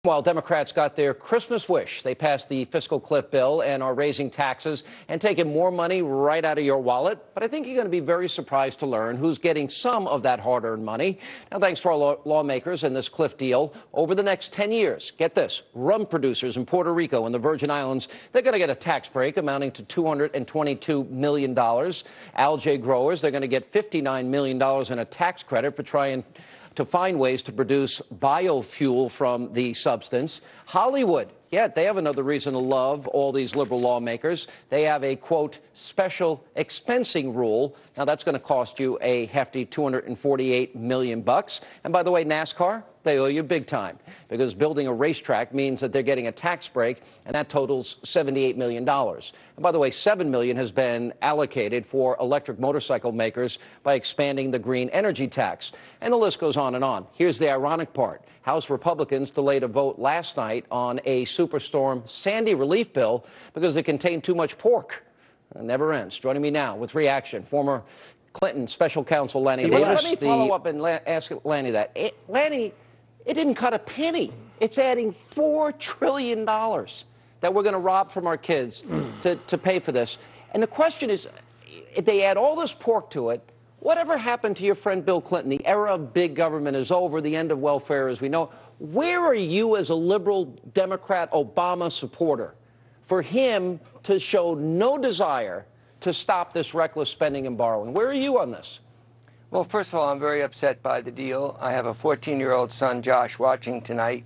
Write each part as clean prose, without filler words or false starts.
While Democrats got their Christmas wish, they passed the fiscal cliff bill and are raising taxes and taking more money right out of your wallet. But I think you're going to be very surprised to learn who's getting some of that hard-earned money. Now, thanks to our lawmakers and this cliff deal, over the next 10 years, get this, rum producers in Puerto Rico and the Virgin Islands, they're going to get a tax break amounting to $222 million. Algae growers, they're going to get $59 million in a tax credit for trying to find ways to produce biofuel from the substance. Hollywood, yeah, they have another reason to love all these liberal lawmakers. They have a, quote, special expensing rule. Now, that's going to cost you a hefty $248 million. And by the way, NASCAR, they owe you big time, because building a racetrack means that they're getting a tax break, and that totals $78 million. And by the way, $7 million has been allocated for electric motorcycle makers by expanding the green energy tax. And the list goes on and on. Here's the ironic part. House Republicans delayed a vote last night on a Superstorm Sandy relief bill because it contained too much pork. It never ends. Joining me now with reaction, former Clinton special counsel Lanny Davis. Let me follow up and ask Lanny that. Lanny, it didn't cut a penny. It's adding $4 trillion that we're going to rob from our kids to pay for this. And the question is, if they add all this pork to it, whatever happened to your friend Bill Clinton? The era of big government is over, the end of welfare as we know. Where are you as a liberal Democrat Obama supporter for him to show no desire to stop this reckless spending and borrowing? Where are you on this? Well, first of all, I'm very upset by the deal. I have a 14-year-old son, Josh, watching tonight,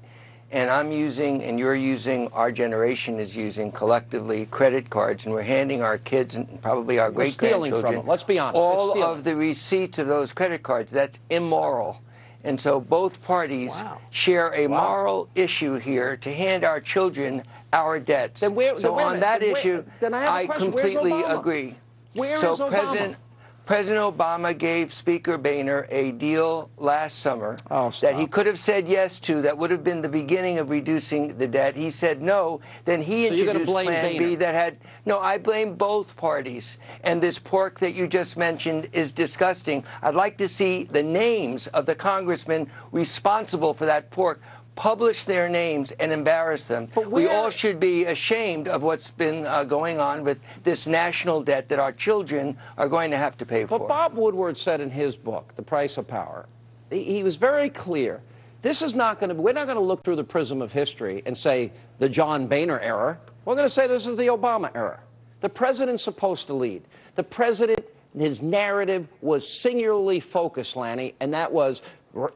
and I'm using, and you're using, our generation is using collectively credit cards, and we're handing our kids and probably our great-grandchildren, let's be honest, all of the receipts of those credit cards. That's immoral. And so both parties share a moral issue here to hand our children our debts. So on that issue, I completely agree. Where is Obama? President Obama gave Speaker Boehner a deal last summer that he could have said yes to, that would have been the beginning of reducing the debt. He said no. Then he introduced Plan B that had no. I blame both parties. And this pork that you just mentioned is disgusting. I'd like to see the names of the congressmen responsible for that pork. Publish their names and embarrass them. We all should be ashamed of what's been going on with this national debt that our children are going to have to pay for. But Bob Woodward said in his book, The Price of Power, he was very clear. This is not going to, we're not going to look through the prism of history and say the John Boehner era. We're going to say this is the Obama era. The president's supposed to lead. The president, his narrative was singularly focused, Lanny, and that was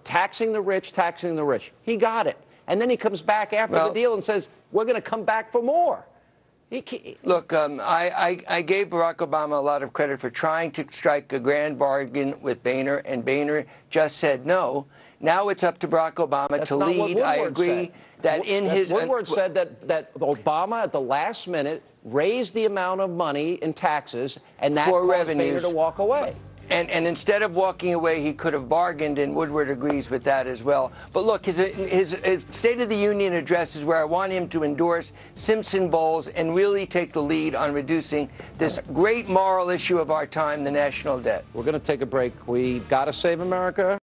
taxing the rich, taxing the rich. He got it. And then he comes back after the deal and says, we're going to come back for more. Look, I gave Barack Obama a lot of credit for trying to strike a grand bargain with Boehner, and Boehner just said no. Now it's up to Barack Obama to lead. I agree that in his... Woodward said that Obama, at the last minute, raised the amount of money in taxes, and that caused Boehner to walk away. And instead of walking away, he could have bargained, and Woodward agrees with that as well. But look, his State of the Union address is where I want him to endorse Simpson Bowles and really take the lead on reducing this great moral issue of our time, the national debt. We're going to take a break. We got to save America.